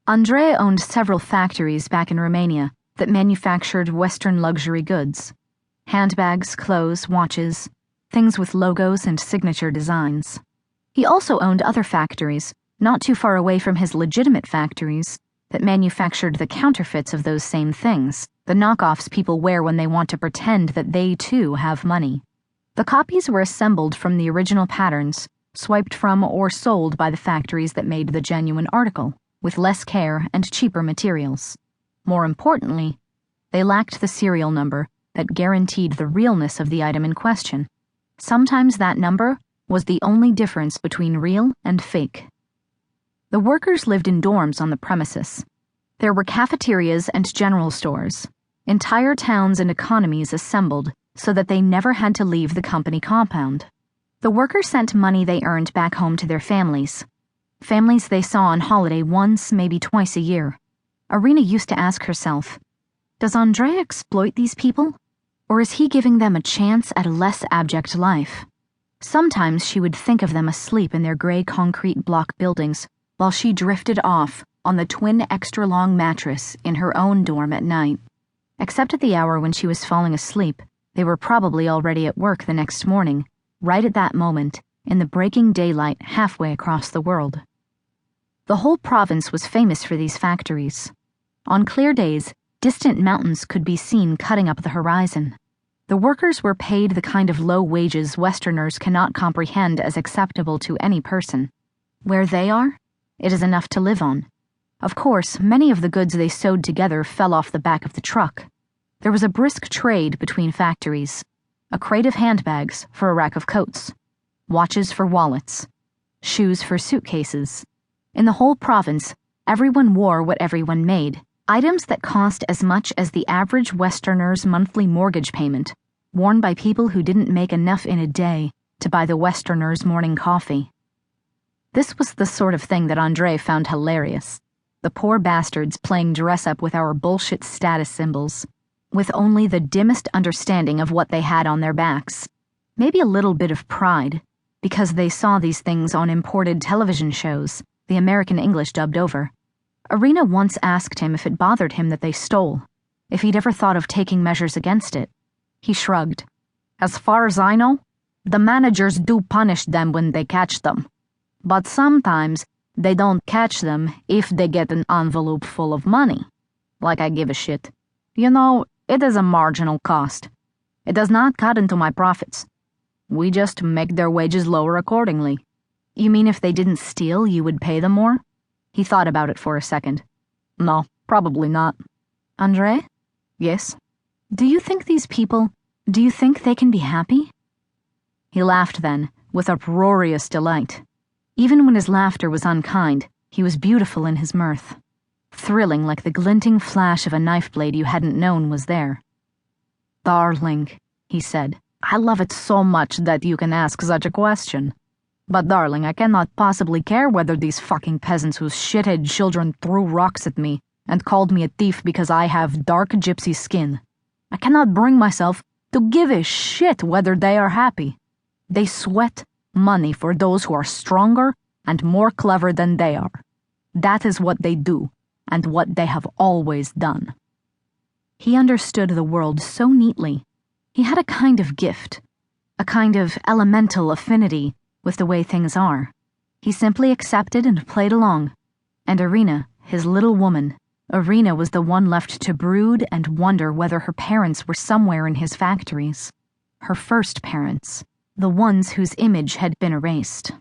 Andrei owned several factories back in Romania that manufactured Western luxury goods. Handbags, clothes, watches, things with logos and signature designs. He also owned other factories, not too far away from his legitimate factories, that manufactured the counterfeits of those same things, the knockoffs people wear when they want to pretend that they too have money. The copies were assembled from the original patterns, swiped from or sold by the factories that made the genuine article, with less care and cheaper materials. More importantly, they lacked the serial number that guaranteed the realness of the item in question. Sometimes that number was the only difference between real and fake. The workers lived in dorms on the premises. There were cafeterias and general stores, entire towns and economies assembled so that they never had to leave the company compound. The workers sent money they earned back home to their families they saw on holiday once, maybe twice a year. Irina used to ask herself, does Andrei exploit these people? Or is he giving them a chance at a less abject life? Sometimes she would think of them asleep in their gray concrete block buildings while she drifted off on the twin extra-long mattress in her own dorm at night. Except at the hour when she was falling asleep, they were probably already at work the next morning, right at that moment, in the breaking daylight halfway across the world. The whole province was famous for these factories. On clear days, distant mountains could be seen cutting up the horizon. The workers were paid the kind of low wages Westerners cannot comprehend as acceptable to any person. Where they are, it is enough to live on. Of course, many of the goods they sewed together fell off the back of the truck. There was a brisk trade between factories. A crate of handbags for a rack of coats. Watches for wallets. Shoes for suitcases. In the whole province, everyone wore what everyone made. Items that cost as much as the average Westerner's monthly mortgage payment, worn by people who didn't make enough in a day to buy the Westerner's morning coffee. This was the sort of thing that Andrei found hilarious. The poor bastards playing dress-up with our bullshit status symbols, with only the dimmest understanding of what they had on their backs. Maybe a little bit of pride, because they saw these things on imported television shows, the American English dubbed over. Irina once asked him if it bothered him that they stole, if he'd ever thought of taking measures against it. He shrugged. As far as I know, the managers do punish them when they catch them. But sometimes they don't catch them if they get an envelope full of money. Like I give a shit. You know, it is a marginal cost. It does not cut into my profits. We just make their wages lower accordingly. You mean if they didn't steal, you would pay them more? He thought about it for a second. No, probably not. Andrei? Yes? Do you think they can be happy? He laughed then, with uproarious delight. Even when his laughter was unkind, he was beautiful in his mirth. Thrilling like the glinting flash of a knife blade you hadn't known was there. Darling, he said, I love it so much that you can ask such a question. But darling, I cannot possibly care whether these fucking peasants whose shithead children threw rocks at me and called me a thief because I have dark gypsy skin. I cannot bring myself to give a shit whether they are happy. They sweat money for those who are stronger and more clever than they are. That is what they do, and what they have always done. He understood the world so neatly. He had a kind of gift, a kind of elemental affinity with the way things are. He simply accepted and played along. And Irina, his little woman, Irina was the one left to brood and wonder whether her parents were somewhere in his factories. Her first parents, the ones whose image had been erased.